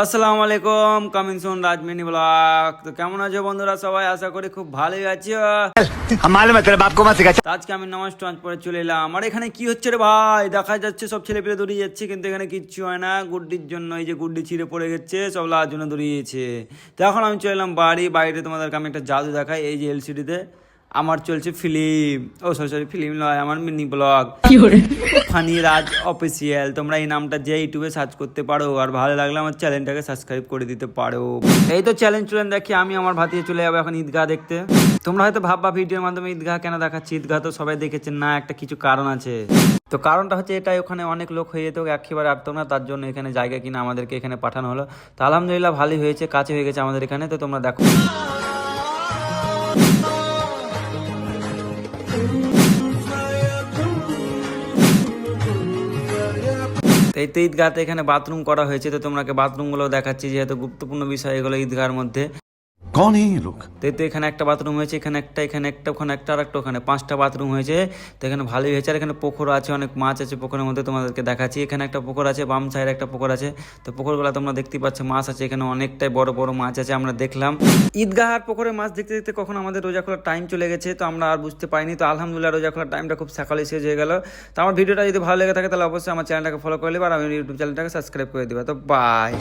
আসসালামু আলাইকুম, coming soon রাজমিনি blog. তো কেমন আছো বন্ধুরা সবাই? আশা করি খুব ভালোই আছো। তো আজকে আমি নামাজ টামাজ পরে চলে এলাম। আর এখানে কি হচ্ছে রে ভাই? দেখা যাচ্ছে সব ছেলে পেলে দৌড়িয়ে যাচ্ছে, কিন্তু এখানে কিচ্ছু হয় না। গুড্ডির জন্য এই যে গুড্ডি ছিঁড়ে পড়ে গেছে, সব লার জন্য দৌড়িয়েছে। তো এখন আমি চলে এলাম বাড়িতে তোমাদেরকে আমি একটা জাদু দেখাই। এই যে এলসিডিতে আমার চলছে ফিল্ম, সরি ফিল্ম নয়, আমার মিনি ব্লগ ফানি রাজ অফিসিয়াল। তোমরা এই নামটা যে ইউটিউবে সার্চ করতে পারো, আর ভালো লাগলে আমার চ্যানেলটাকে সাবস্ক্রাইব করে দিতে পারো। এই তো চ্যালেঞ্জ চলেন দেখি, আমি আমার ভাতিয়ে চলে যাবো এখন ঈদগাহ দেখতে। তোমরা হয়তো ভাববা ভিডিওর মাধ্যমে ঈদগাহ কেন দেখাচ্ছি, ঈদগাহ তো সবাই দেখেছেন না, একটা কিছু কারণ আছে। তো কারণটা হচ্ছে এটাই, ওখানে অনেক লোক হয়ে যেত, একেবারে আটতো না, তার জন্য এখানে জায়গা কিনা আমাদেরকে এখানে পাঠানো হলো। তো আলহামদুলিল্লাহ ভালোই হয়েছে, কাছে হয়ে গেছে আমাদের এখানে। তো তোমরা দেখো এই তো ঈদগাহতে এখানে বাথরুম করা হয়েছে। তো তোমাকে বাথরুমগুলো দেখাচ্ছি, যেহেতু গুরুত্বপূর্ণ বিষয় এগুলো ঈদগাহের মধ্যে। कौन है ये लोग? তো এখানে একটা বাথরুম হয়েছে, এখানে একটা, ওখানে একটা, আর একটা ওখানে, 5টা বাথরুম হয়েছে। তো এখানে ভালোই হয়েছে। আর এখানে পুকুর আছে, অনেক মাছ আছে পুকুরের মধ্যে, তোমাদেরকে দেখাচ্ছি। এখানে একটা পুকুর আছে, বাম সাইডে একটা পুকুর আছে। তো পুকুরগুলো তোমরা দেখতে পাচ্ছ, মাছ আছে এখানে, অনেকটাই বড় বড় মাছ আছে। আমরা দেখলাম ঈদগাহ আর পুকুরে মাছ দেখতে দেখতে কখন আমাদের রোজা খোলার টাইম চলে গেছে, তো আমরা আর বুঝতে পারিনি। তো আলহামদুলিল্লাহ রোজা খোলার টাইমটা খুব সকালে শেষ হয়ে গেল। তো আমার ভিডিওটা যদি ভালো লেগে থাকে তাহলে অবশ্যই আমার চ্যানেলটাকে ফলো করে নেবে, আর আমি ইউটিউব চ্যানেলটাকে সাবস্ক্রাইব করে দেবে। তো বাই।